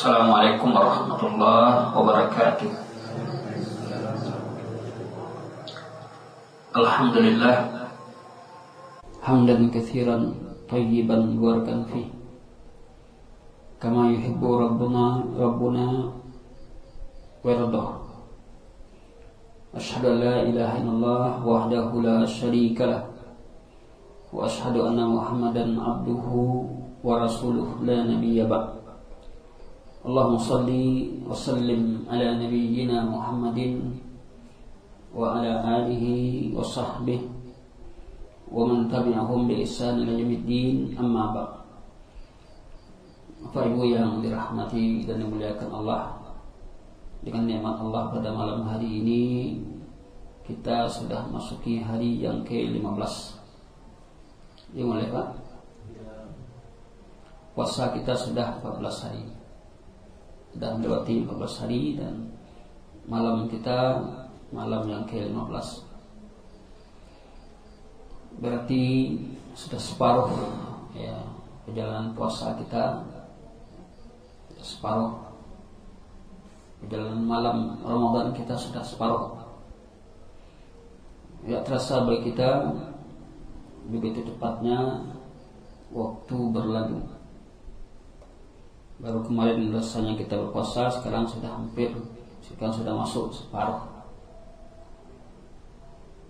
Assalamualaikum warahmatullahi wabarakatuh. Alhamdulillah hamdan katsiran thayyiban mubarakan fi kama yuhibbu rabbuna wa yardah. Asyhadu an la ilaha illallah wahdahu la syarika lah wa asyhadu anna Muhammadan abduhu wa rasuluhu la nabiyya ba'd. Allahumma salli wa sallim ala nabiyyina Muhammadin wa ala alihi wa sahbihi wa man tabi'ahum bi ihsan ila yaumiddin, amma ba'd. Bapak Ibu yang dirahmati dan dimuliakan Allah, dengan nikmat Allah pada malam hari ini kita sudah masuki hari yang ke-15. Ya mulai Pak. Puasa kita sudah 14 hari. Sudah melewati 14 hari dan malam kita malam yang ke-15. Berarti sudah separuh ya perjalanan puasa kita, sudah separuh perjalanan malam Ramadan kita sudah separuh. Ya terasa bagi kita begitu cepatnya waktu berlalu. Baru kemarin rasanya kita berpuasa, sekarang sudah masuk separuh.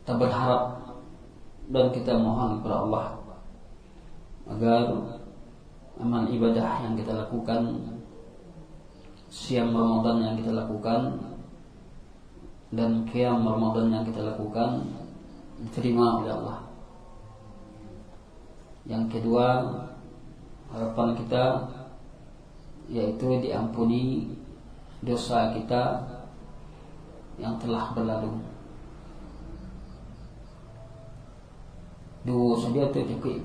Kita berharap dan kita mohon kepada Allah agar amal ibadah yang kita lakukan, siam Ramadan yang kita lakukan dan qiyam Ramadan yang kita lakukan diterima oleh Allah. Yang kedua, harapan kita yaitu diampuni dosa kita yang telah berlalu. Dua saja tu cukup.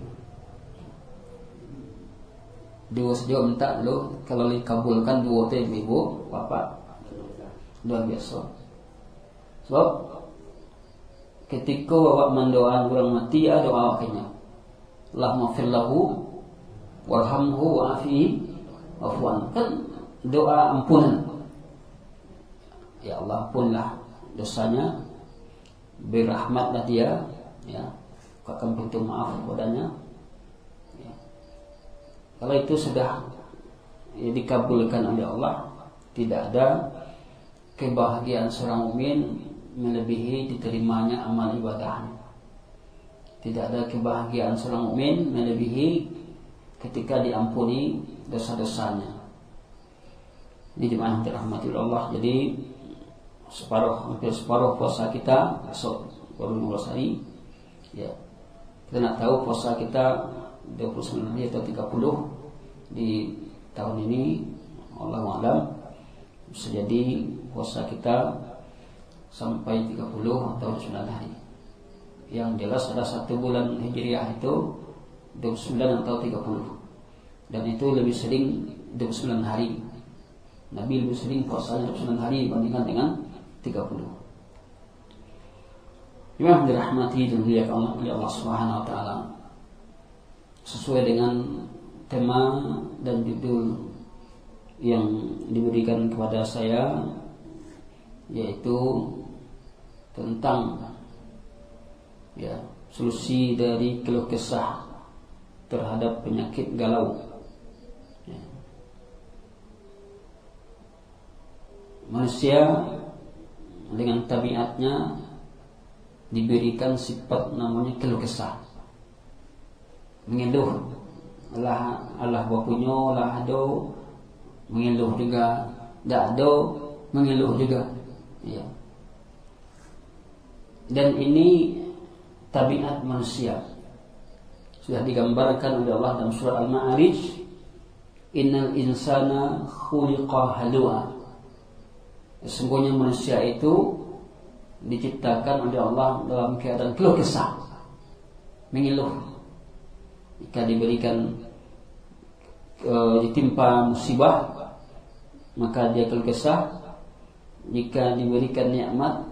Dua saja minta lo, kalau dikabulkan dua tu ibu bapa luar biasa. Sebab ketika awak mendoakan orang mati, ada doa awaknya, Allahumma fir lahu warhamhu wa'afihi afwan, kan doa ampunan. Ya Allah, ampunlah dosanya, berahmatlah dia, ya, kau akan pintu maaf kepadanya. Ya. Kalau itu sudah ya, dikabulkan oleh Allah, tidak ada kebahagiaan seorang mukmin melebihi diterimanya amal ibadahnya. Tidak ada kebahagiaan seorang mukmin melebihi ketika diampuni dosa-dosanya. Ini jemaah yang dirahmati Allah. Jadi hampir separuh puasa kita, besok baru 15 hari. Ya. Kita nak tahu puasa kita 29 hari atau 30 di tahun ini, Allahu a'lam. Bisa jadi puasa kita sampai 30 atau 29 hari. Yang jelas ada satu bulan Hijriah itu 29 atau 30. Dan itu lebih sering 29 hari. Nabi lebih sering puasanya 29 hari dibandingkan dengan 30. Yang dirahmati dan dimuliakan oleh Allah Subhanahu wa taala. Sesuai dengan tema dan judul yang diberikan kepada saya, yaitu tentang ya solusi dari keluh kesah terhadap penyakit galau. Ya. Manusia dengan tabiatnya diberikan sifat namanya keluh kesah, mengeluh. Allah bapunya lah ado, mengeluh juga, dak ado, mengeluh juga. Ya. Dan ini tabiat manusia. Sudah digambarkan oleh Allah dalam surah Al-Ma'arij, innal insana khuliqa halu'a. Sesungguhnya manusia itu diciptakan oleh Allah dalam keadaan keluh kesah, mengeluh. Jika diberikan ditimpa musibah, maka dia keluh kesah. Jika diberikan nikmat,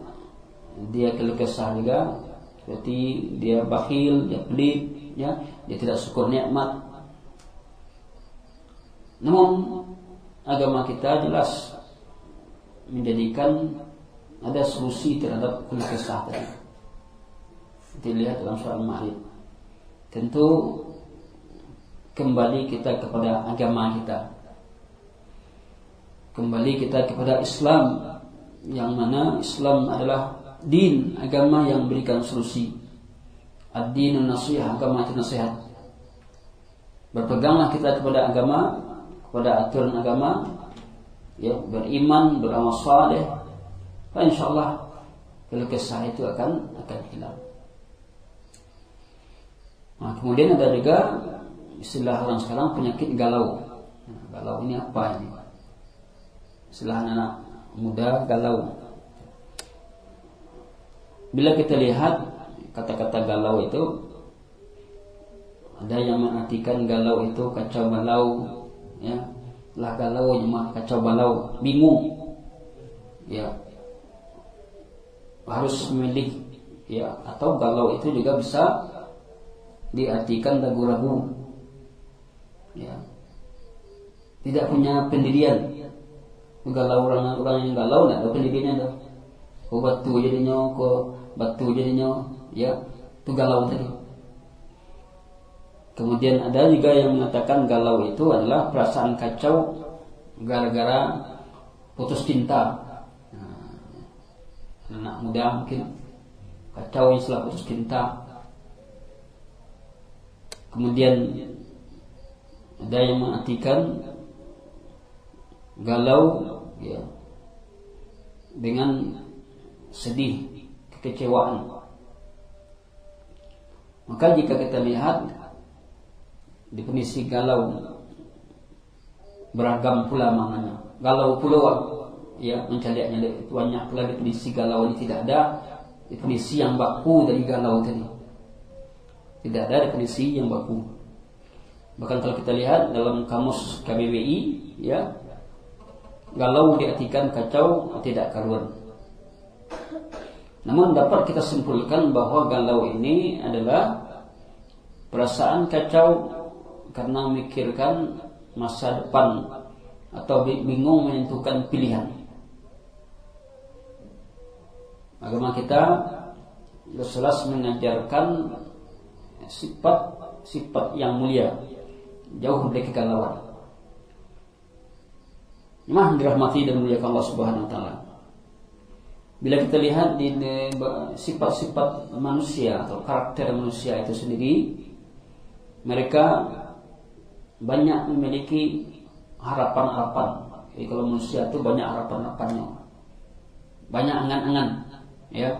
dia keluh kesah juga. Berarti dia bakhil, dia pelit, ya, dia tidak syukur nikmat. Namun agama kita jelas menjadikan ada solusi terhadap keluh kesah tadi. Dilihat dalam surah Al-Ma'id. Tentu kembali kita kepada agama kita. Kembali kita kepada Islam, yang mana Islam adalah din, agama yang memberikan solusi. Ad-dinun nasihah, agama itu nasihat. Berpeganglah kita kepada agama, kepada aturan agama, ya, beriman, beramal saleh, insyaallah keluh kesah itu akan hilang. Nah, kemudian ada juga istilah orang sekarang penyakit galau. Nah, galau ini apa ini? Istilah anak muda galau. Bila kita lihat kata-kata galau itu, ada yang mengartikan galau itu kacau balau, ya, lah galau cuma kacau balau, bingung, ya, harus memilih, ya, atau galau itu juga bisa diartikan ragu-ragu, ya, tidak punya pendirian. Galau, orang yang galau tidak ada pendiriannya dah. Kau batu jadinya, ya, itu galau tadi. Kemudian ada juga yang mengatakan galau itu adalah perasaan kacau gara-gara putus cinta. Nah, anak muda mungkin kacau setelah putus cinta. Kemudian ada yang mengartikan galau, ya, dengan sedih, kekecewaan. Maka jika kita lihat definisi galau beragam pula maknanya. Galau pula, ya, mencari banyak pula definisi galau ini. Tidak ada definisi yang baku dari galau tadi. Tidak ada definisi yang baku. Bahkan kalau kita lihat dalam kamus KBBI, ya, galau diartikan kacau, tidak karuan. Namun dapat kita simpulkan bahwa galau ini adalah perasaan kacau karena memikirkan masa depan atau bingung menentukan pilihan. Agama kita jelas mengajarkan sifat yang mulia, jauh dari kegalauan. Memang dirahmati dan muliakan Allah Subhanahu wa taala. Bila kita lihat di sifat-sifat manusia atau karakter manusia itu sendiri, mereka banyak memiliki harapan-harapan. Jadi kalau manusia itu banyak harapan-harapannya, banyak angan-angan, ya.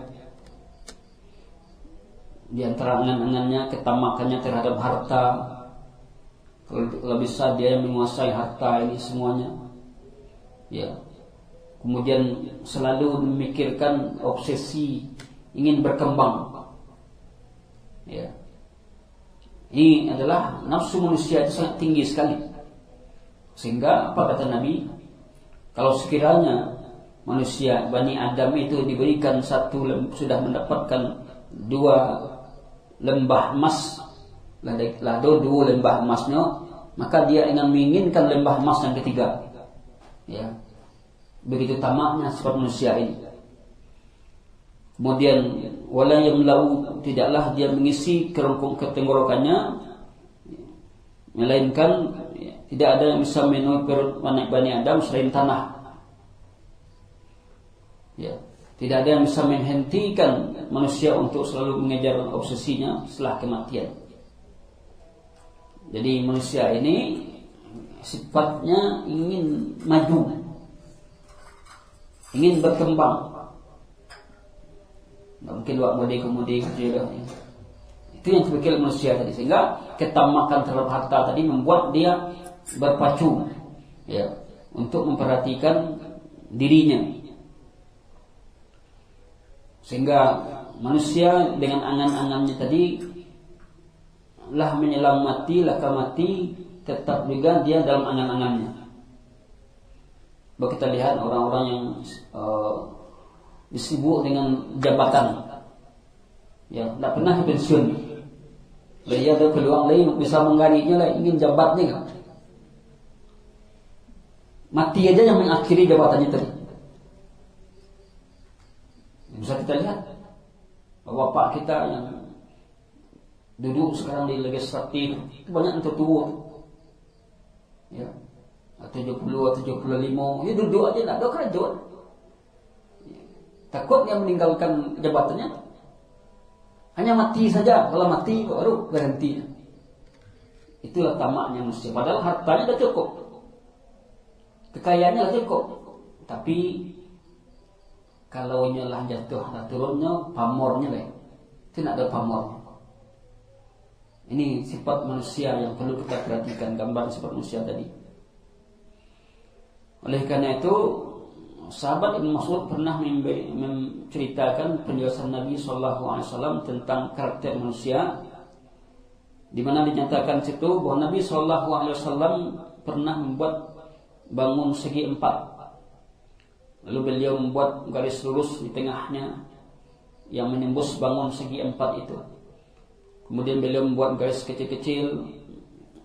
Di antara angan-angannya ketamakannya terhadap harta. Kalau bisa dia menguasai harta ini semuanya, ya. Kemudian selalu memikirkan obsesi ingin berkembang, ya. Ini adalah nafsu manusia itu sangat tinggi sekali. Sehingga apa kata Nabi? Kalau sekiranya manusia Bani Adam itu diberikan sudah mendapatkan 2 lembah emas, dua lembah emasnya, maka dia ingin menginginkan lembah emas yang ketiga, ya. Begitu tamaknya sifat manusia ini. Kemudian wala yamlau, tidaklah dia mengisi kerongkong ketenggorokannya, melainkan tidak ada yang bisa memenuhi perut Bani Adam selain tanah, ya. Tidak ada yang bisa menghentikan manusia untuk selalu mengejar obsesinya setelah kematian. Jadi manusia ini sifatnya ingin maju, ingin berkembang. Tidak mungkin buat mudi juga. Itu yang dipikir manusia tadi. Sehingga ketamakan terhadap harta tadi membuat dia berpacu, ya, untuk memperhatikan dirinya. Sehingga manusia dengan angan-angannya tadi lah menyelam mati, laka mati, tetap juga dia dalam angan-angannya. Bahwa kita lihat orang-orang yang disibuk dengan jabatan, ya, tidak pernah pensiun. Dia ada peluang lain bisa menggalinya lah, ingin jabatnya kan. mati aja yang mengakhiri jabatannya tadi. Bisa kita lihat bahwa Bapak kita yang duduk sekarang di legislatif itu banyak yang tua, ya, 70 atau 75, ya duduk aja nak ada kerajaan. Takut dia meninggalkan jabatannya, hanya mati saja. Kalau mati baru berhenti. Itulah tamaknya manusia. Padahal hartanya sudah cukup, kekayaannya sudah cukup, tapi kalau nyalah jatuh atau turunnya, pamornya lah, itu tidak ada pamornya. Ini sifat manusia yang perlu kita perhatikan, gambar sifat manusia tadi. Oleh karena itu, sahabat Ibn Mas'ud pernah menceritakan penjelasan Nabi SAW tentang karakter manusia, di mana dinyatakan situ bahwa Nabi SAW pernah membuat bangun segi 4. Lalu beliau membuat garis lurus di tengahnya yang menembus bangun segi 4 itu. Kemudian beliau membuat garis kecil-kecil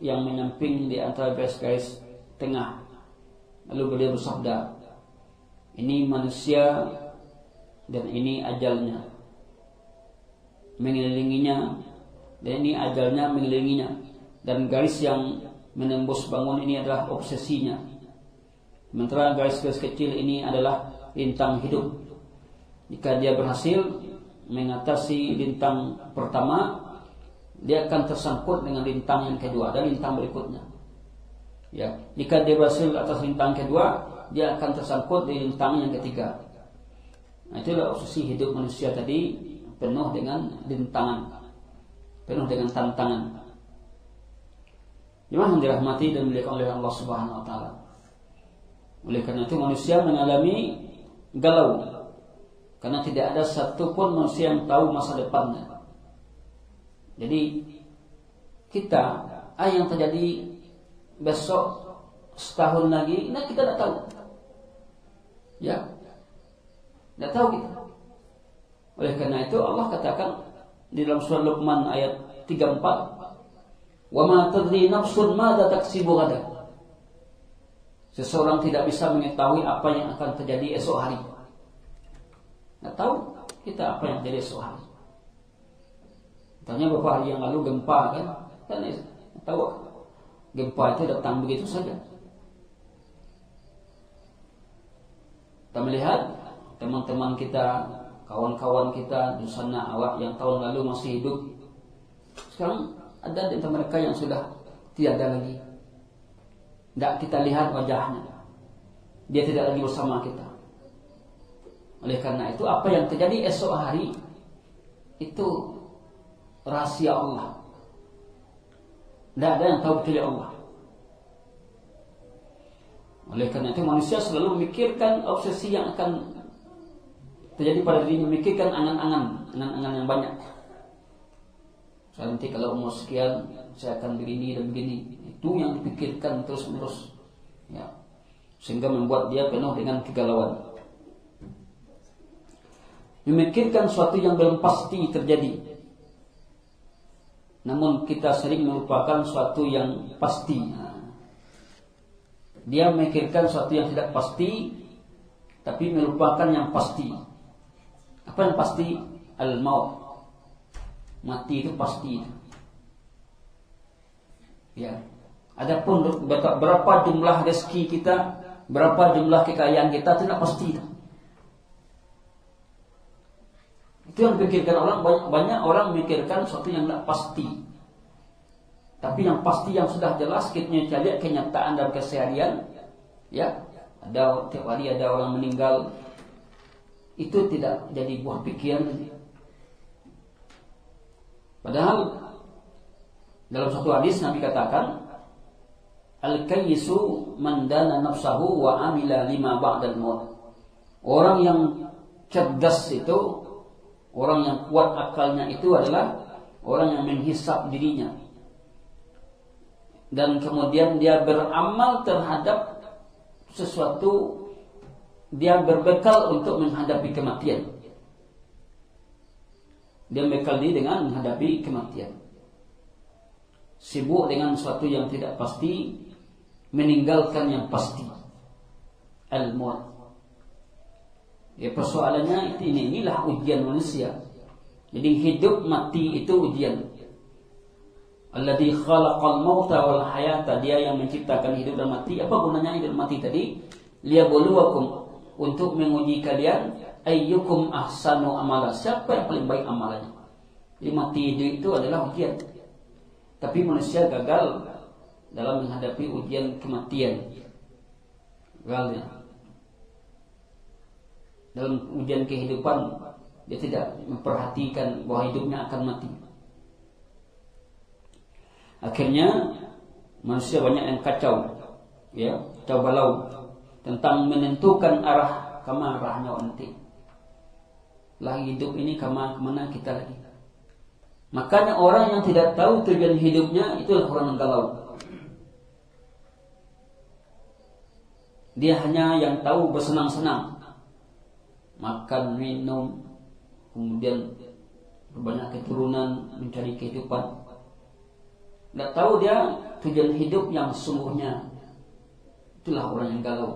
yang menyamping di antara garis-garis tengah. Lalu beliau bersabda, ini manusia dan ini ajalnya mengelilinginya, dan ini ajalnya mengelilinginya, dan garis yang menembus bangun ini adalah obsesinya. Sementara garis-garis kecil ini adalah lintang hidup. Jika dia berhasil mengatasi lintang pertama, dia akan tersangkut dengan lintang yang kedua dan lintang berikutnya. Ya, jika dia berhasil atas lintang kedua, dia akan tersangkut di lintang yang ketiga. Nah, itulah obsesi hidup manusia tadi, penuh dengan rintangan, penuh dengan tantangan. Jemaah yang dirahmati dan dimuliakan oleh Allah Subhanahu wa taala. Oleh karena itu manusia mengalami galau, karena tidak ada satupun manusia yang tahu masa depannya. Jadi kita yang terjadi besok, setahun lagi, nah kita tidak tahu. Ya, tidak tahu kita. Oleh karena itu Allah katakan di dalam surah Luqman ayat 34, "Wa ma tadri nafsun madza taksibu ghadan." Seseorang tidak bisa mengetahui apa yang akan terjadi esok hari. Tidak tahu kita apa yang terjadi esok hari. Tanya beberapa hari yang lalu gempa kan tahu gempa itu datang begitu saja. Kita melihat teman-teman kita, kawan-kawan kita di sana awak yang tahun lalu masih hidup, sekarang ada di antara mereka yang sudah tiada lagi. Tidak kita lihat wajahnya, dia tidak lagi bersama kita. Oleh karena itu apa yang terjadi esok hari itu rahasia Allah. Tidak ada yang tahu kecuali Allah. Oleh karena itu manusia selalu memikirkan obsesi yang akan terjadi pada dirinya, memikirkan angan-angan yang banyak. Saya nanti kalau umur sekian saya akan begini dan begini. Itu yang dipikirkan terus-menerus, ya, sehingga membuat dia penuh dengan kegalauan. Memikirkan sesuatu yang belum pasti terjadi, namun kita sering melupakan sesuatu yang pasti. Dia memikirkan sesuatu yang tidak pasti, tapi melupakan yang pasti. Apa yang pasti? Al-maut. Mati itu pasti. Ya. Adapun berapa jumlah rezeki kita, berapa jumlah kekayaan kita tidak pasti. Itu yang dipikirkan orang. Banyak orang memikirkan sesuatu yang tidak pasti. Tapi yang pasti, yang sudah jelas, kita lihat kenyataan dan keseharian. Ya, ada tiap hari ada orang meninggal. Itu tidak jadi buah pikiran. Padahal dalam satu hadis Nabi katakan, al-kayyisu man dana nafsahu wa amila lima ba'dal maut. Orang yang cerdas itu, orang yang kuat akalnya itu adalah orang yang menghisap dirinya, dan kemudian dia beramal terhadap sesuatu, dia berbekal untuk menghadapi kematian. Dia bekal diri dengan menghadapi kematian. Sibuk dengan sesuatu yang tidak pasti, meninggalkan yang pasti. al-maut. Ya, persoalannya inilah ujian manusia. Jadi hidup mati itu ujian. Alladzi khalaqal mauta wal hayata, dia yang menciptakan hidup dan mati. Apa gunanya hidup dan mati tadi? Liyabluwakum, untuk menguji kalian, ayyukum ahsanu amala, siapa yang paling baik amalannya. Jadi mati itu adalah ujian. Tapi manusia gagal dalam menghadapi ujian kematian. Gagal ya. Dalam ujian kehidupan dia tidak memperhatikan bahwa hidupnya akan mati. Akhirnya manusia banyak yang kacau, ya, kacau balau tentang menentukan arah arahnya nanti. Lah hidup ini kemana kita lagi? Makanya orang yang tidak tahu tujuan hidupnya itulah orang yang galau. Dia hanya yang tahu bersenang-senang, makan, minum, kemudian berbanyak keturunan, mencari kehidupan. Tidak tahu dia tujuan hidup yang sesungguhnya. Itulah orang yang galau.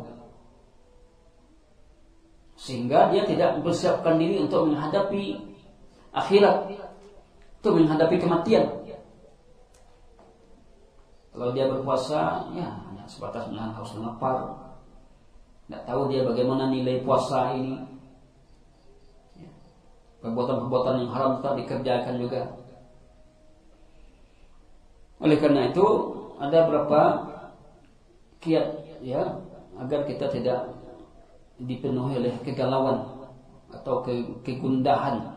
Sehingga dia tidak mempersiapkan diri untuk menghadapi akhirat, untuk menghadapi kematian. Kalau dia berpuasa, ya hanya sebatas menahan haus dan lapar. Tidak tahu dia bagaimana nilai puasa ini. Perbuatan-perbuatan yang haram tak dikerjakan juga. Oleh karena itu ada beberapa kiat, ya, agar kita tidak dipenuhi oleh kegalauan atau kegundahan.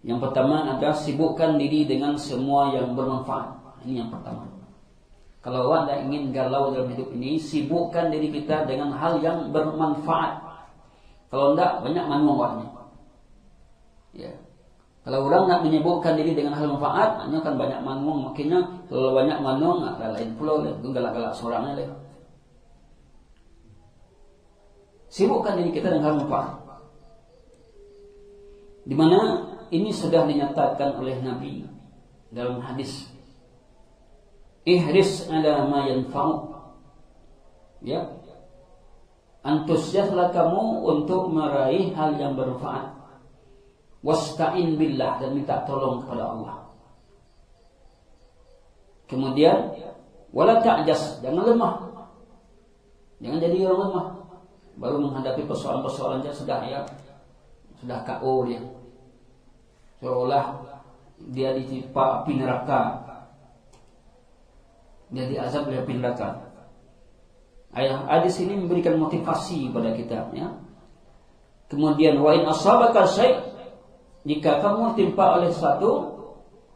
Yang pertama adalah sibukkan diri dengan semua yang bermanfaat. Ini yang pertama. Kalau Anda ingin galau dalam hidup ini, sibukkan diri kita dengan hal yang bermanfaat. Kalau tidak, banyak manualnya. Ya. Kalau orang nak menyibukkan diri dengan hal manfaat, hanya kan banyak manung. Makanya kalau banyak manung, lain pula itu galak-galak seorangnya lah. Sibukkan diri kita dengan hal manfaat. Di mana ini sudah dinyatakan oleh Nabi dalam hadis. Ihris ala ma yanfa'u. Ya. Antusiaslah kamu untuk meraih hal yang bermanfaat. Wasta'in billah, dan minta tolong kepada Allah. Kemudian wala ta'jas, jangan lemah. Jangan jadi orang lemah. Baru menghadapi persoalan-persoalan saja sudah KO dia. Seolah dia ditimpa api neraka. Dia diazab oleh api neraka. Hadis ini memberikan motivasi pada kita, ya. Kemudian wa in asabaka syai', jika kamu timpa oleh sesuatu,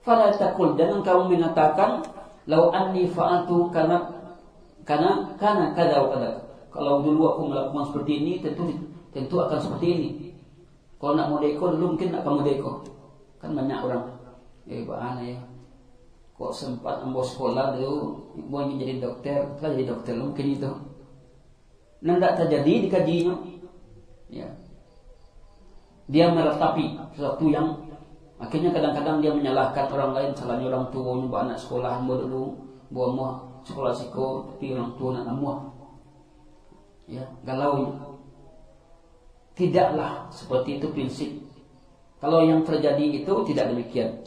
fala taqul, jangan kamu mengatakan lau anni fa'altu kana kada wa kada. Kalau dulu aku melakukan seperti ini, tentu akan seperti ini. Kalau nak modeko dulu mungkin nak kamu modeko. Kan banyak orang, bagaimana ya? Kok sempat ambil sekolah dulu, mau ingin jadi dokter, kan jadi dokter mungkin itu. Nah, tidak terjadi dikajinya. Ya. Dia meratapi sesuatu yang akhirnya kadang-kadang dia menyalahkan orang lain, salahnya orang tua, nyuba anak sekolah dulu, bawa muah sekolah siko, tapi orang tua nak muah. Ya, galau. Tidaklah seperti itu prinsip. Kalau yang terjadi itu tidak demikian.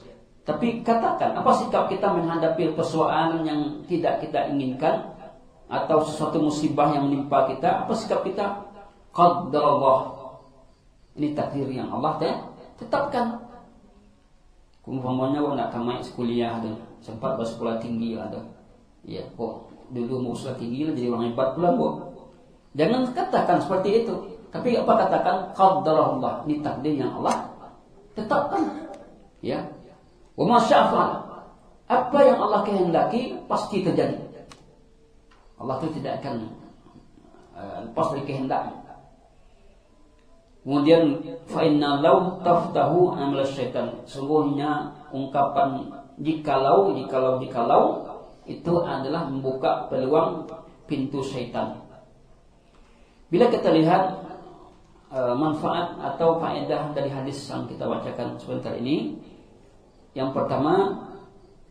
Tapi katakan, apa sikap kita menghadapi persoalan yang tidak kita inginkan atau sesuatu musibah yang menimpa kita? Apa sikap kita? Qadarullah. Ini takdir yang Allah tetapkan. Umpamanya kok nak tamat kuliah ada, sempat bersekolah tinggi ada. Ya, kok dulu mau sekolah tinggi jadi orang hebat pula kok. Jangan katakan seperti itu. Tapi apa katakan? Qadarullah. Ini takdir yang Allah tetapkan. Ya. Wa ma syaa, apa yang Allah kehendaki pasti terjadi. Allah itu tidak akan lepas dari kehendaknya. Kemudian fa inna law taftahu amal syaitan. Sungguhnya ungkapan jikalau itu adalah membuka peluang pintu syaitan. Bila kita lihat manfaat atau faedah dari hadis yang kita bacakan sebentar ini, yang pertama,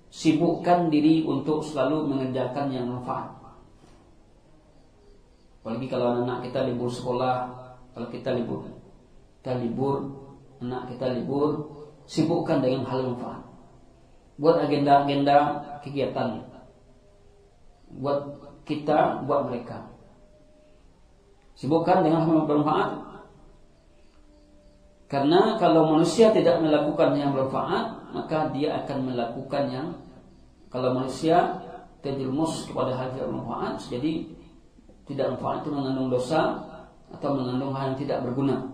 sibukkan diri untuk selalu mengerjakan yang manfaat. Apalagi kalau anak kita libur sekolah, kalau kita libur, anak kita libur, sibukkan dengan hal yang manfaat. Buat agenda-agenda kegiatan. Buat kita, buat mereka. Sibukkan dengan hal yang bermanfaat. Karena kalau manusia tidak melakukan yang bermanfaat, maka dia akan melakukan yang, kalau manusia terjerumus kepada hal yang tidak bermanfaat, jadi tidak manfaat itu mengandung dosa atau mengandung hal yang tidak berguna.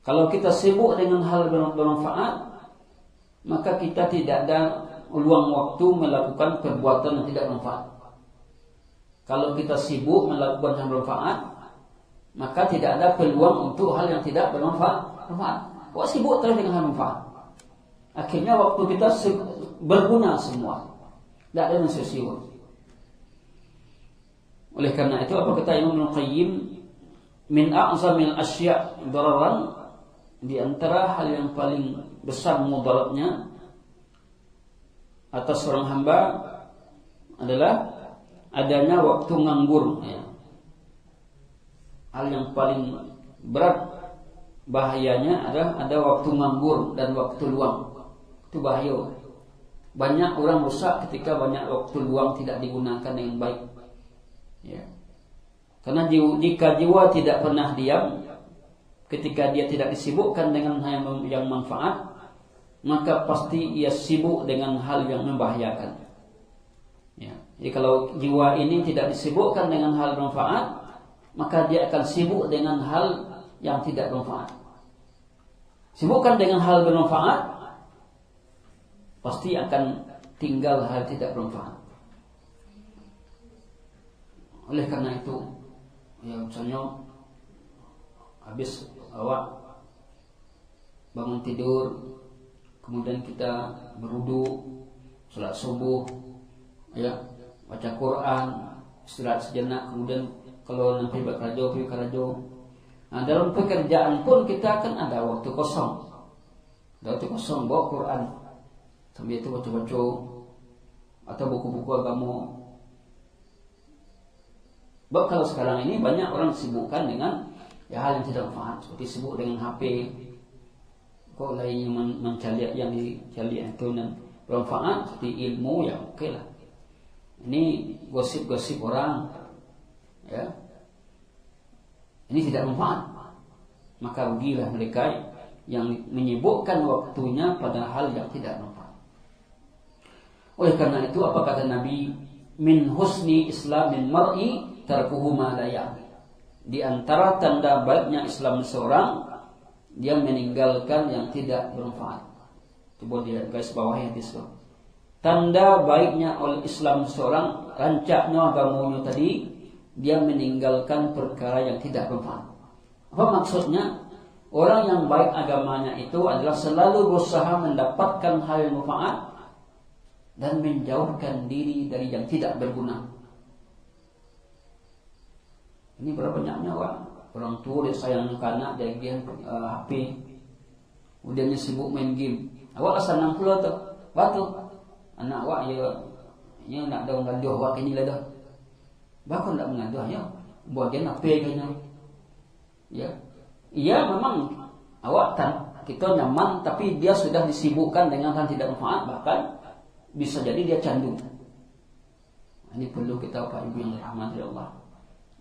Kalau kita sibuk dengan hal bermanfaat, maka kita tidak ada luang waktu melakukan perbuatan yang tidak bermanfaat. Kalau kita sibuk melakukan yang bermanfaat, maka tidak ada peluang untuk hal yang tidak bermanfaat. Kok sibuk terus dengan hal bermanfaat? Akhirnya waktu kita berguna semua, tidak ada yang sia-sia. Oleh karena itu, apa kata Imam Ibnu Qayyim, min a'zamil asya' dararan, di antara hal yang paling besar mudaratnya atas seorang hamba adalah adanya waktu nganggur. Hal yang paling berat bahayanya adalah ada waktu nganggur dan waktu luang. Itu bahaya. Banyak orang rusak ketika banyak waktu luang tidak digunakan dengan baik. Karena jika jiwa tidak pernah diam, ketika dia tidak disibukkan dengan hal yang manfaat, maka pasti ia sibuk dengan hal yang membahayakan. Jadi kalau jiwa ini tidak disibukkan dengan hal manfaat, maka dia akan sibuk dengan hal yang tidak bermanfaat. Sibukkan dengan hal bermanfaat, pasti akan tinggal hal tidak bermanfaat. Oleh karena itu, misalnya habis awak bangun tidur, kemudian kita berwudu, salat subuh, baca Quran, istirahat sejenak, kemudian kalau nanti pergi kerja. Nah, dalam pekerjaan pun kita akan ada waktu kosong. Bawa Quran, sambil itu baca-baca atau buku-buku agama. Sebab kalau sekarang ini banyak orang disibukkan dengan hal yang tidak manfaat, seperti sibuk dengan HP. Kok lainnya mencari yang dicari itu dan bermanfaat seperti ilmu, oke lah. Ini gosip-gosip orang, ini tidak manfaat. Maka rugilah mereka yang menyibukkan waktunya pada hal yang tidak manfaat. Oleh karena itu, apa kata Nabi? Min husni islamin mar'i tarkuhu ma la ya'ni. Di antara tanda baiknya Islam seorang, dia meninggalkan yang tidak bermanfaat. Coba dia garis bawahnya hadis. Tanda baiknya oleh Islam seorang, rancaknya agamanya tadi, dia meninggalkan perkara yang tidak bermanfaat. Apa maksudnya? Orang yang baik agamanya itu adalah selalu berusaha mendapatkan hal yang bermanfaat dan menjauhkan diri dari yang tidak berguna. Ini berapa banyaknya orang tua dia sayang anak dia HP, kemudian dia sibuk main game. Awak asal 60 tu, batu anak awak ya nak dah mengaduh awak kini lah dah. Bahkan tak mengaduh buat dia HP kayaknya. Iya memang awak kita nyaman, tapi dia sudah disibukkan dengan hal tidak manfaat, bahkan bisa jadi dia candu. Ini perlu kita Pak Ibu yang dirahmati Allah.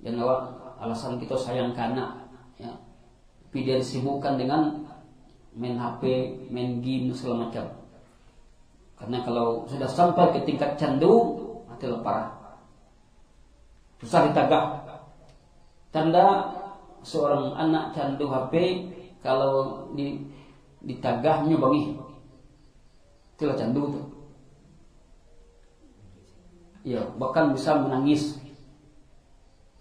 Dan awak alasan kita sayang ke anak, tapi dia disibukkan dengan main HP, main game segala macam. Karena kalau sudah sampai ke tingkat candu, mati parah, susah ditagah. Tanda seorang anak candu HP, kalau ditagahnya bangi, itulah candu tu. Bahkan bisa menangis.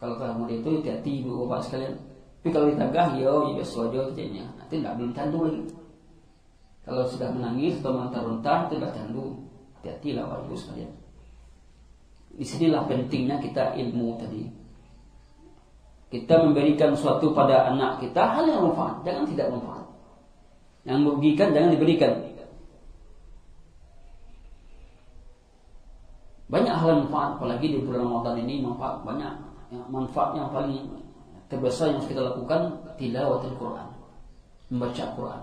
Kalau kamu itu hati-hati ibu bapak sekalian. Tapi kalau ditagah, biasa aja kecilnya. Nanti tidak belum candu lagi. Kalau sudah menangis atau meronta-ronta, itu sudah candu. Hati-hati lah bapak ibu sekalian. Di sinilah pentingnya kita ilmu tadi. Kita memberikan sesuatu pada anak kita hal yang manfaat, jangan tidak manfaat. Yang merugikan jangan diberikan. Banyak hal manfaat, apalagi di bulan Ramadan ini manfaat banyak. Manfaat yang paling terbesar yang kita lakukan tilawatul Quran, membaca Quran.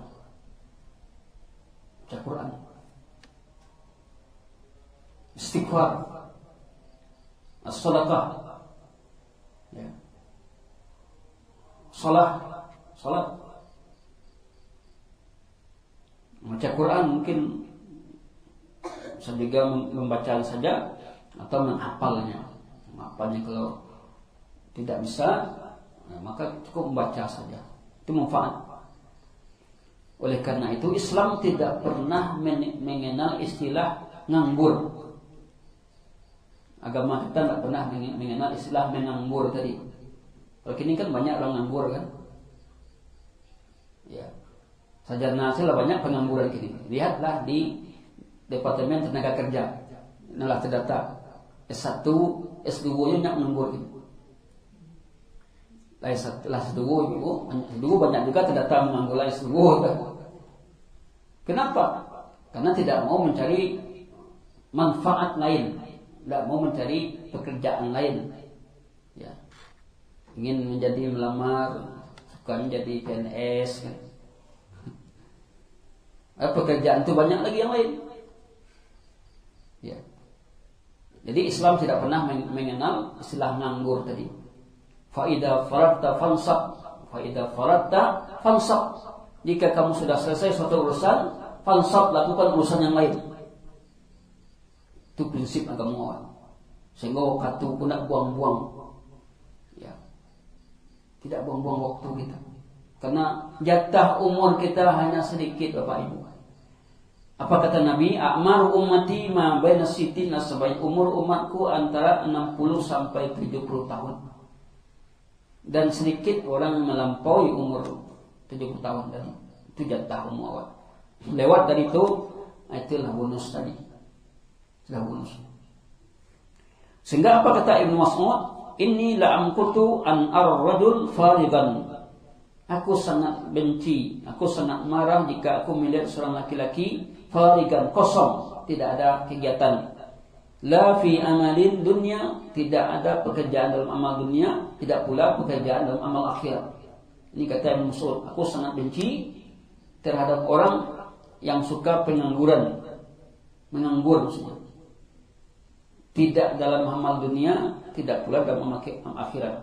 Baca Quran. Istighfar. As-sadaqah. Ya. Salat. Membaca Quran mungkin bisa juga membaca saja atau menghafalnya. Menghafalnya kalau tidak bisa, maka cukup membaca saja. Itu manfaat. Oleh karena itu Islam tidak pernah mengenal istilah nganggur. Agama kita tidak pernah mengenal istilah menganggur tadi. Kalau kini kan banyak orang nganggur kan. Ya. Sarjana lah banyak pengangguran kini. Lihatlah di Departemen Tenaga Kerja. Inilah terdata S1, S2 nya nganggur gitu. Lah S2 banyak juga terdata menganggur S2. Kenapa? Karena tidak mau mencari manfaat lain, tidak mau mencari pekerjaan lain. Ya. Ingin menjadi melamar, suka menjadi PNS kan. Pekerjaan itu banyak lagi yang lain. Ya. Jadi Islam tidak pernah mengenal istilah nganggur tadi. Faida faratta fansab. Jika kamu sudah selesai suatu urusan, fansab, lakukan urusan yang lain. Itu prinsip agama awal. Sehingga waktu pun tidak buang-buang. Ya. Tidak buang-buang waktu kita. Karena jatah umur kita hanya sedikit, Bapak Ibu. Apa kata Nabi? A'mar ummati ma baina sittina, sebaik umur umatku antara 60 sampai 70 tahun. Dan sedikit orang melampaui umur 70 tahun tadi. Itu jatah umur awal. Lewat dari itulah bonus tadi. Sudah bonus. Sehingga apa kata Ibnu Mas'ud? Inni la'amkutu an ar-rajul farigan. Aku sangat benci, aku sangat marah jika aku melihat seorang laki-laki farigan, kosong, tidak ada kegiatan. La fi amalin dunya, tidak ada pekerjaan dalam amal dunia, tidak pula pekerjaan dalam amal akhirat. Ini kata Ibnu Mas'ud, aku sangat benci terhadap orang yang suka pengangguran, menganggur maksudnya. Tidak dalam amal dunia, tidak pula dalam amal akhirat.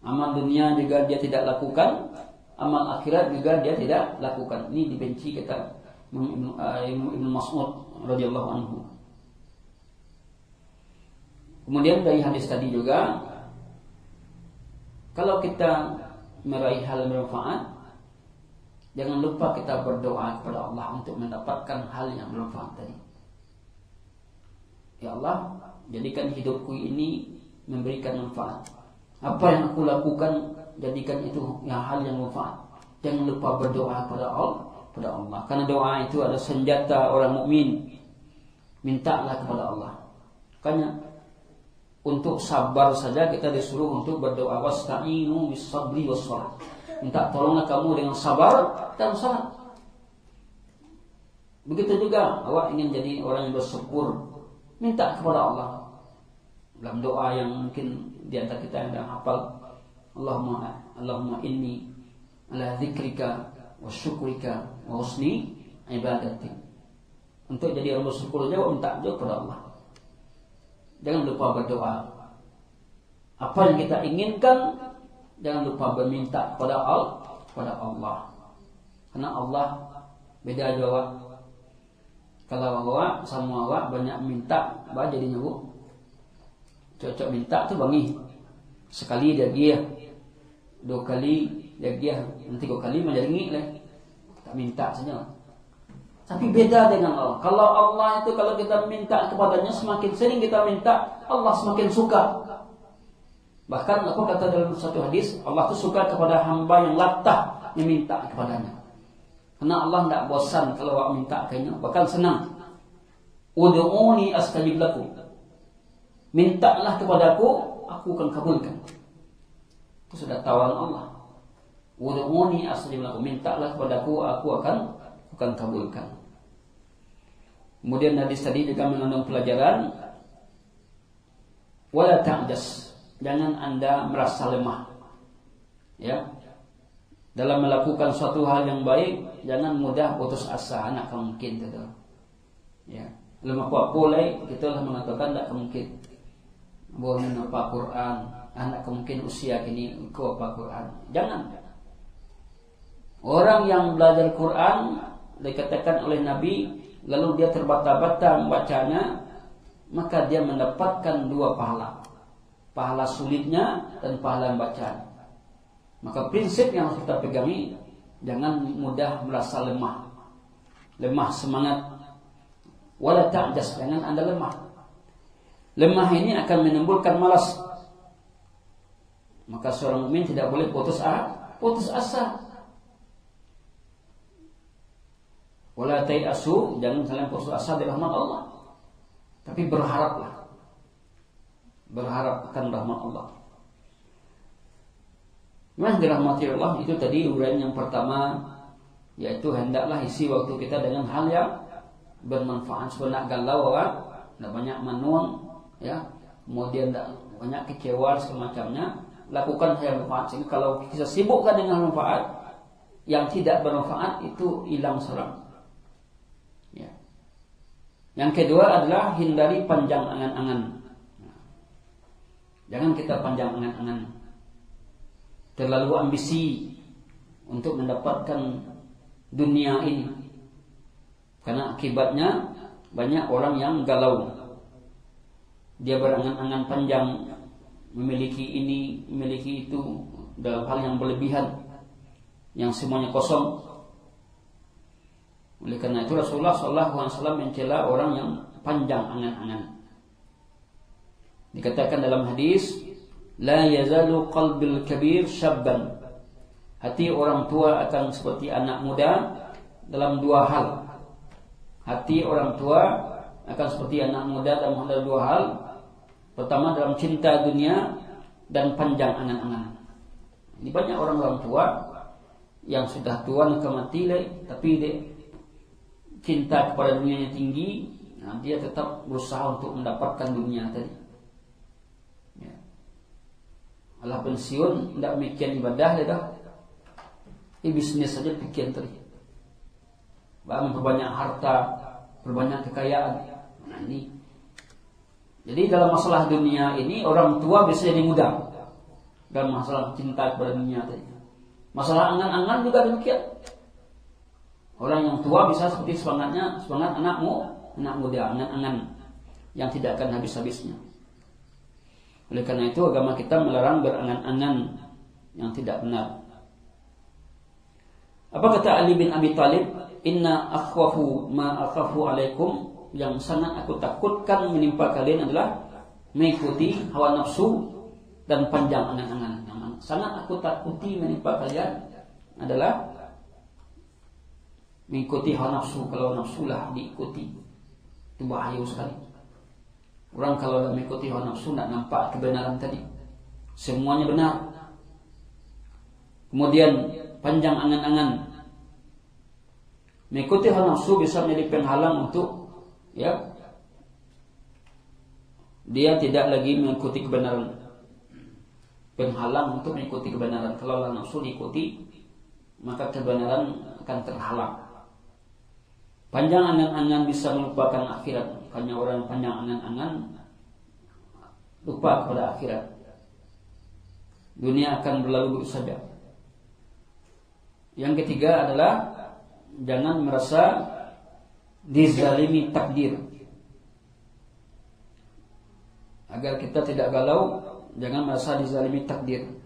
Amal dunia juga dia tidak lakukan, amal akhirat juga dia tidak lakukan. Ini dibenci kata Ibnu Mas'ud radhiyallahu anhu. Kemudian dari hadis tadi juga, kalau kita meraih hal bermanfaat, jangan lupa kita berdoa kepada Allah untuk mendapatkan hal yang bermanfaat tadi. Ya Allah, jadikan hidupku ini memberikan manfaat. Apa yang aku lakukan, jadikan itu hal yang manfaat. Jangan lupa berdoa kepada Allah. Karena doa itu adalah senjata orang mukmin. Mintalah kepada Allah. Makanya untuk sabar saja kita disuruh untuk berdoa, wasta'inu bis-sabri was-shalah. Minta tolonglah kamu dengan sabar dan salat. Begitu juga awak ingin jadi orang yang bersyukur, minta kepada Allah. Dalam doa yang mungkin di antara kita yang hafal, Allahumma inni ala dzikrika wa syukrika wa husni ibadatik. Untuk jadi orang bersyukur saja minta juga kepada Allah. Jangan lupa berdoa. Apa yang kita inginkan, jangan lupa berminta kepada Allah. Karena Allah beda jawab. Kalau awak sama awak banyak minta, apa jadinya bu? Cocok minta tu bangi. Sekali dia, 2 kali dia, nanti 3 kali menjadi lah. Tak minta saja. Tapi beda dengan Allah. Kalau Allah itu kalau kita minta kepadanya, semakin sering kita minta, Allah semakin suka. Bahkan apa kata dalam satu hadis, Allah itu suka kepada hamba yang latah meminta kepadanya. Karena Allah tidak bosan kalau awak minta kayaknya, bahkan senang. Ud'uni astajib lakum. Mintalah kepadaku, aku akan kabulkan. Itu sudah tawaran Allah. Ud'uni astajib lakum. Mintalah kepadaku, aku akan kabulkan. Kemudian hadis tadi juga mengandung pelajaran Wala ta'jas, jangan Anda merasa lemah. Ya. Dalam melakukan suatu hal yang baik, jangan mudah putus asa, anak mungkin itu. Ya. Lemah boleh, kita lah mengatakan tidak mungkin. Boleh apa Quran, anak mungkin usia kini kau apa Quran. Jangan. Orang yang belajar Quran dikatakan oleh Nabi, lalu dia terbata-bata membacanya, maka dia mendapatkan 2 pahala. Pahala sulitnya dan pahala bacaan. Maka prinsip yang harus kita pegangi, jangan mudah merasa lemah. Lemah semangat. Wala ta'jas, jangan Anda lemah. Lemah ini akan menimbulkan malas. Maka seorang mukmin tidak boleh putus asa. Wala ta'asu, jangan kalian putus asa dari rahmat Allah. Tapi berharaplah. Berharap akan rahmat Allah. Memang dirahmati Allah itu tadi uraian yang pertama, yaitu hendaklah isi waktu kita dengan hal yang bermanfaat. Sebenarnya galau kan, tidak banyak menuang, ya, kemudian tidak banyak kecewa semacamnya. Lakukan hal yang bermanfaat. Sehingga kalau kita sibukkan dengan manfaat, yang tidak bermanfaat itu hilang seorang. Ya. Yang kedua adalah hindari panjang angan-angan. Jangan kita panjang angan-angan, terlalu ambisi untuk mendapatkan dunia ini. Karena akibatnya banyak orang yang galau. Dia berangan-angan panjang, memiliki ini, memiliki itu, dalam hal yang berlebihan, yang semuanya kosong. Oleh karena itu Rasulullah SAW mencela orang yang panjang angan-angan. Dikatakan dalam hadis, la yazalu qalbil kabir syabban. Hati orang tua akan seperti anak muda dalam 2 hal. Hati orang tua akan seperti anak muda dalam 2 hal. Pertama, dalam cinta dunia dan panjang angan-angan. Ini banyak orang tua yang sudah tua nak mati tapi dia cinta kepada dunianya tinggi. Nah, dia tetap berusaha untuk mendapatkan dunia tadi. Alah pensiun tidak mikir ibadah dah. Bisnis saja pikir tadi. Memperbanyak harta, perbanyak kekayaan. Nah ini. Jadi dalam masalah dunia ini orang tua bisa jadi muda. Dalam masalah cinta kepada dunia tadi. Masalah angan-angan juga demikian. Orang yang tua bisa seperti semangat anak muda, angan-angan yang tidak akan habis-habisnya. Oleh karena itu agama kita melarang berangan-angan yang tidak benar. Apa kata Ali bin Abi Thalib? Inna akhwafu ma akhafu alaikum, yang sangat aku takutkan menimpa kalian adalah mengikuti hawa nafsu dan panjang angan-angan. Sangat aku takuti menimpa kalian adalah mengikuti hawa nafsu. Kalau nafsulah diikuti, itu bahaya sekali. Orang kalau mengikuti hawa nafsu tidak nampak kebenaran tadi. Semuanya benar. Kemudian panjang angan-angan. Mengikuti hawa nafsu bisa menjadi penghalang untuk dia tidak lagi mengikuti kebenaran. Penghalang untuk mengikuti kebenaran. Kalau hawa nafsu diikuti, maka kebenaran akan terhalang. Panjang angan-angan bisa melupakan akhirat. Hanya orang panjang angan-angan lupa kepada akhirat. Dunia akan berlalu begitu saja. Yang ketiga adalah jangan merasa dizalimi takdir. Agar kita tidak galau, jangan merasa dizalimi takdir.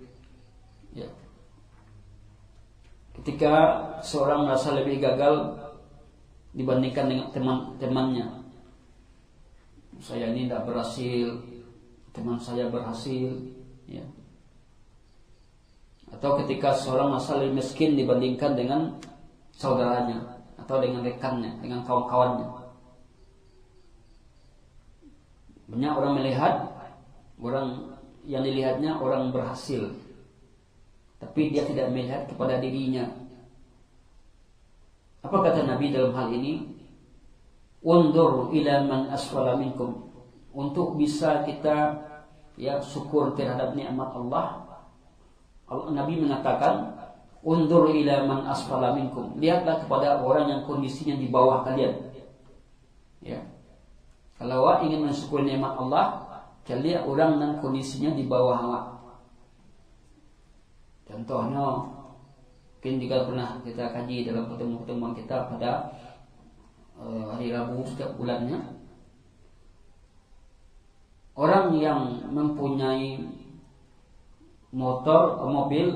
Ya. Ketika seorang merasa lebih gagal dibandingkan dengan teman-temannya, saya ini tidak berhasil, teman saya berhasil, ya. Atau ketika seorang merasa lebih miskin dibandingkan dengan saudaranya atau dengan rekannya, dengan kawan-kawannya. Banyak orang melihat, orang yang dilihatnya orang berhasil, tapi dia tidak melihat kepada dirinya. Apa kata Nabi dalam hal ini? Undur ila man asfala minkum. Untuk bisa kita ya syukur terhadap nikmat Allah. Nabi mengatakan, undur ila man asfala minkum. Lihatlah kepada orang yang kondisinya di bawah kalian. Ya. Kalau awak ingin mensyukuri nikmat Allah, lihat orang yang kondisinya di bawah awak. Contohnya, mungkin juga pernah kita kaji dalam pertemuan-pertemuan kita pada hari Rabu setiap bulannya. Orang yang mempunyai mobil,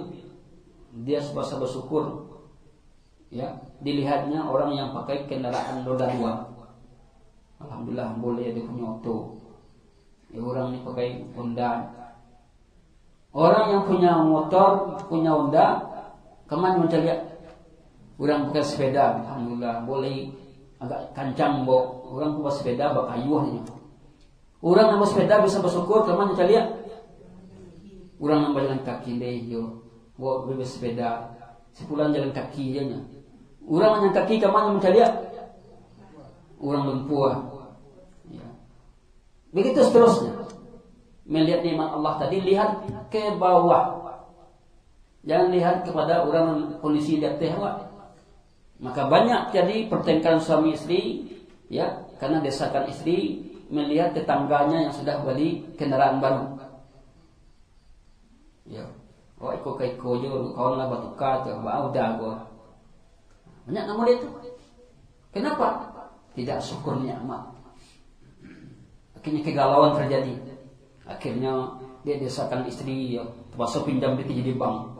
dia sebasa bersyukur. Ya, dilihatnya orang yang pakai kendaraan roda 2. Alhamdulillah boleh dia punya auto. Ya, orang ini pakai Honda. Orang yang punya motor, punya Honda, kemana mencari? Orang pakai sepeda, alhamdulillah boleh agak kancang orang pakai sepeda bakayuhnya. Orang yang bersepeda bisa bersyukur, kemana mencari? Orang yang berjalan kaki deh, bawa bersepeda, sepulang jalan kaki aja. Orang yang kaki kemana mencari? Orang lumpuh. Ya. Begitu seterusnya. Melihat nikmat Allah tadi, lihat ke bawah. Jangan lihat kepada orang kondisi di atas. Maka banyak jadi pertengkaran suami istri, ya, karena desakan istri melihat tetangganya yang sudah beli kendaraan baru. Ya, iko jo, kawan lah batuka tu, udah gua. Banyak nama dia tu. Kenapa? Tidak syukur nikmat. Akhirnya kegalauan terjadi. Akhirnya dia desakan istri, ya, terpaksa pinjam duit jadi bank.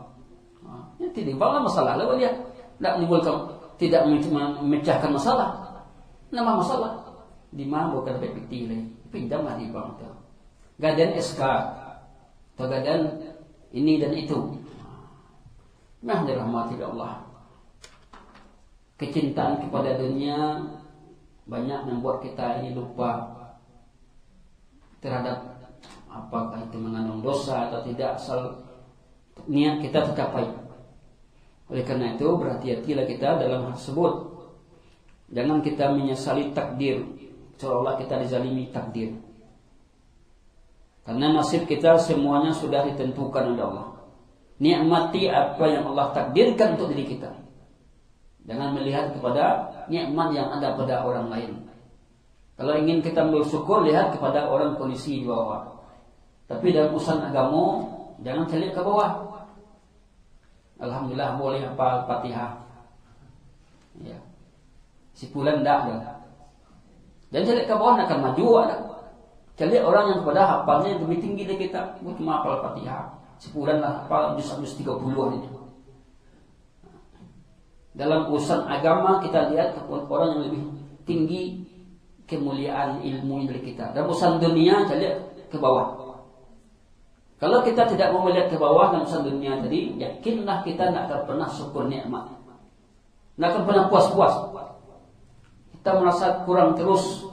Ya, tidak bank masalah lah dia. Tidak menimbulkan, tidak memecahkan masalah. Nama masalah. Di mana bukan PPT lagi. Pinjamlah di bank tu. Gadan SK atau gadan ini dan itu. Nah, dirahmati Allah. Kecintaan kepada dunia banyak membuat kita ini lupa terhadap apakah itu mengandung dosa atau tidak, asal niat kita tercapai. Oleh karena itu berhati-hatilah kita dalam hal tersebut. Jangan kita menyesali takdir, seolah-olah kita dizalimi takdir. Karena nasib kita semuanya sudah ditentukan oleh Allah. Nikmati apa yang Allah takdirkan untuk diri kita. Jangan melihat kepada nikmat yang ada pada orang lain. Kalau ingin kita bersyukur, lihat kepada orang kondisi di bawah. Tapi dalam urusan agama, jangan celik ke bawah. Alhamdulillah boleh hafal Fatihah. Ya. Si pulan dah. Dan celik ke bawah nak akan maju ada. Celik orang yang kepada hafalnya lebih tinggi dari kita. Cuma hafal Fatihah. Sebulan lah hafal juz 30 ini. Dalam urusan agama kita lihat orang yang lebih tinggi kemuliaan ilmu dari kita. Dalam urusan dunia celik ke bawah. Kalau kita tidak mau melihat ke bawah dalam urusan dunia tadi, yakinlah kita tidak akan pernah syukur nikmat. Tidak akan pernah puas-puas. Kita merasa kurang terus.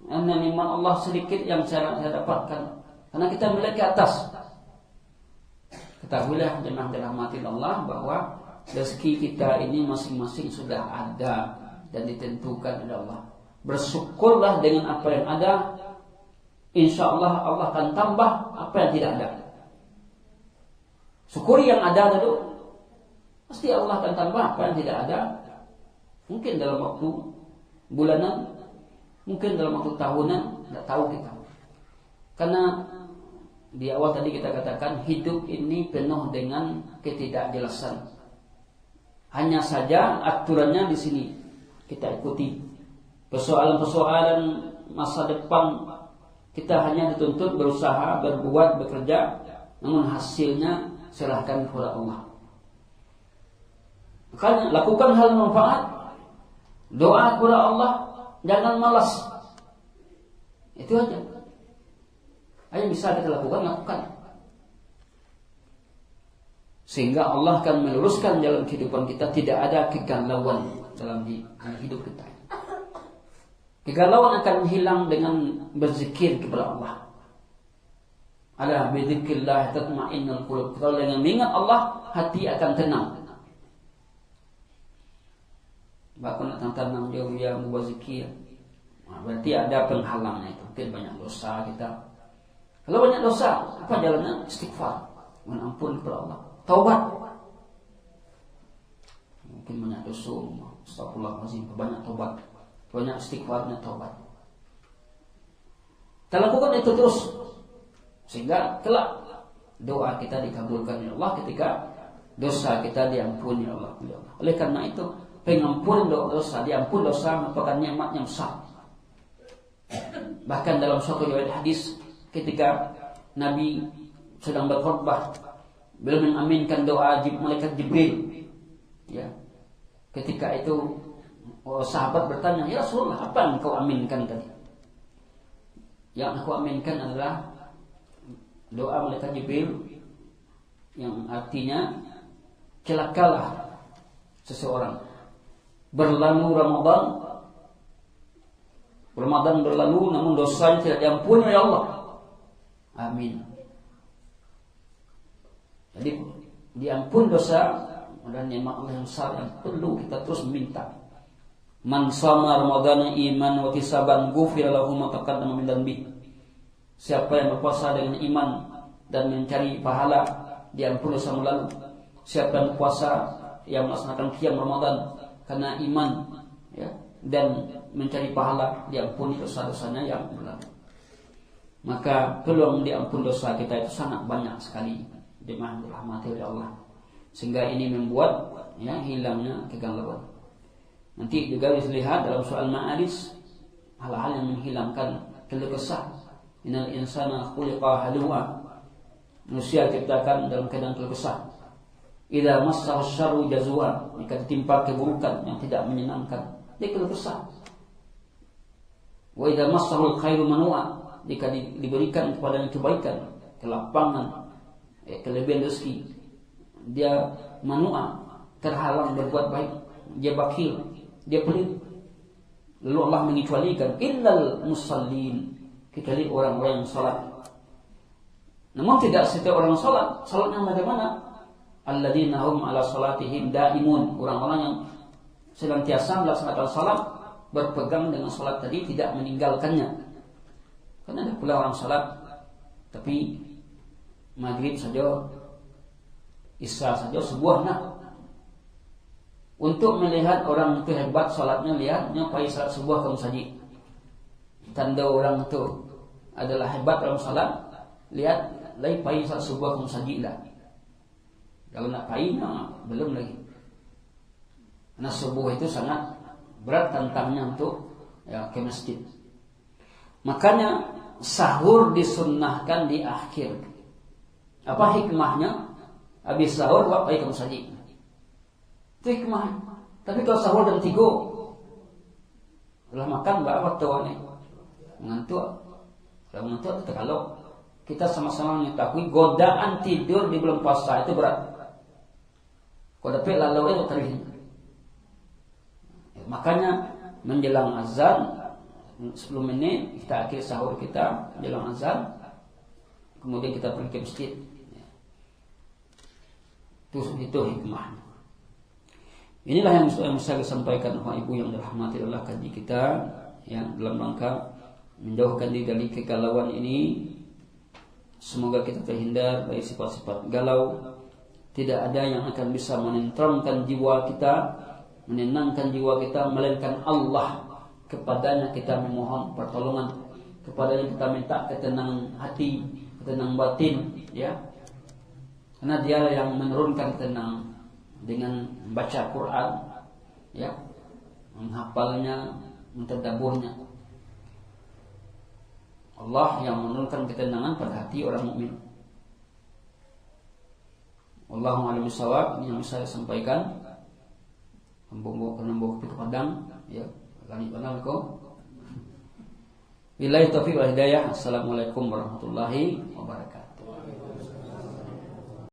Nikmat Allah sedikit yang saya dapatkan. Karena kita melihat ke atas. Ketahuilah jemaah dirahmati Allah bahwa rezeki kita ini masing-masing sudah ada dan ditentukan oleh Allah. Bersyukurlah dengan apa yang ada. Insya Allah Allah akan tambah apa yang tidak ada. Syukuri yang ada dulu. Pasti Allah akan tambah apa yang tidak ada. Mungkin dalam waktu bulanan, mungkin dalam waktu tahunan, tidak tahu kita. Karena di awal tadi kita katakan hidup ini penuh dengan ketidakjelasan. Hanya saja aturannya di sini kita ikuti. Persoalan-persoalan masa depan kita hanya dituntut berusaha, berbuat, bekerja, namun hasilnya serahkan kepada Allah. Makanya lakukan hal manfaat, doa kepada Allah, jangan malas. Itu aja. Ayo bisa kita lakukan. Sehingga Allah akan meluruskan jalan kehidupan kita, tidak ada kegalauan dalam hidup kita. Kegalauan akan hilang dengan berzikir kepada Allah. Ala bidzikrillah tatma'innul qulub. Kalau dengan mengingat Allah, hati akan tenang. Bahkan nak tenang dia mau berzikir. Berarti ada penghalangnya itu. Mungkin banyak dosa kita. Kalau banyak dosa, apa jalannya? Istighfar, mohon ampun kepada Allah, taubat. Mungkin banyak dosa, astagfirullahaladzim, banyak taubat, banyak istighfarnya, taubat. Kita lakukan itu terus, sehingga kelak doa kita dikabulkan oleh Allah ketika dosa kita diampuni oleh Allah. Oleh karena itu, pengampunan dosa, diampun dosa merupakan nikmat yang besar. Bahkan dalam suatu riwayat hadis, ketika Nabi sedang berkhutbah, beliau mengaminkan doa malaikat Jibril. Ya, ketika itu sahabat bertanya, ya Rasulullah, apa yang kau aminkan tadi? Yang aku aminkan adalah doa malaikat Jibril yang artinya celakalah seseorang. Berlalu Ramadan berlalu namun dosanya tidak diampuni oleh Allah. Amin. Jadi diampun dosa dan nikmat Allah yang besar yang perlu kita terus minta. Man shoma Ramadhana iman wa ihtisaban ghufira lahu ma taqaddama min dhanbi. Siapa yang berpuasa dengan iman dan mencari pahala, diampuni dosa lalu. Siapa yang berpuasa yang melaksanakan qiyam Ramadan karena iman, ya, dan mencari pahala, diampuni dosa-dosanya yang berlalu. Maka peluang diampun dosa kita itu sangat banyak sekali, dirahmati oleh Allah. Sehingga ini membuat, ya, hilangnya kegalauan. Nanti juga bisa lihat dalam soal Ma'arij, hal-hal yang menghilangkan keluh kesah. Innal insana khuliqa halu'a. Manusia diciptakan dalam keadaan keluh kesah. Idza massahu syarru jazua, jika ditimpa keburukan yang tidak menyenangkan, dia keluh kesah. Wa idza massahu khairu manua, jika diberikan kepadanya kebaikan, kelapangan, kelebihan rezeki, dia manua, terhalang berbuat baik, dia bakhil, dia pelit. Lalu Allah mengecualikan illal musallin, kecuali orang-orang yang salat. Namun tidak setiap orang salat. Salatnya bagaimana? Alladzina hum ala salatihim daimun, orang-orang yang senantiasa melaksanakan salat, berpegang dengan salat tadi, tidak meninggalkannya. Karena ada pula orang salat tapi maghrib saja, isya saja sebuah nak. Untuk melihat orang itu hebat salatnya, lihatnya pai salat subuh kaum saji. Tanda orang itu adalah hebat dalam salat, lihat lai pai salat subuh kaum saji lah. Kalau nak pai, belum lagi. Karena subuh itu sangat berat tantangnya untuk, ya, ke masjid. Makanya sahur disunnahkan di akhir. Apa hikmahnya? Habis sahur pai kaum saji. Itu hikmah. Tapi kalau sahur dan tigo, setelah makan waktu ini mengantuk. Kalau mengantuk itu, kalau kita sama-sama mengetahui godaan tidur di bulan puasa itu berat. Kalau dapat lalu itu terus. Makanya menjelang azan 10 menit kita akhir sahur kita menjelang azan, kemudian kita pergi ke masjid. Itu hikmahnya. Inilah yang saya sampaikan, Bapak Ibu yang dirahmati Allah, kaji kita yang dalam rangka menjauhkan diri dari kegalauan ini. Semoga kita terhindar dari sifat-sifat galau. Tidak ada yang akan bisa menenteramkan jiwa kita, menenangkan jiwa kita, melainkan Allah. Kepadanya kita memohon pertolongan, kepadanya kita minta ketenangan hati, ketenangan batin, ya. Karena Dia yang menurunkan ketenangan dengan membaca Quran, ya, menghafalnya, mentadaburnya. Allah yang menurunkan ketenangan pada hati orang mukmin. Wallahu a'lam bishawab. Ini yang saya sampaikan. Membawa pintu padang, ya. Assalamualaikum. Billahi taufiq wal hidayah. Assalamualaikum warahmatullahi wabarakatuh.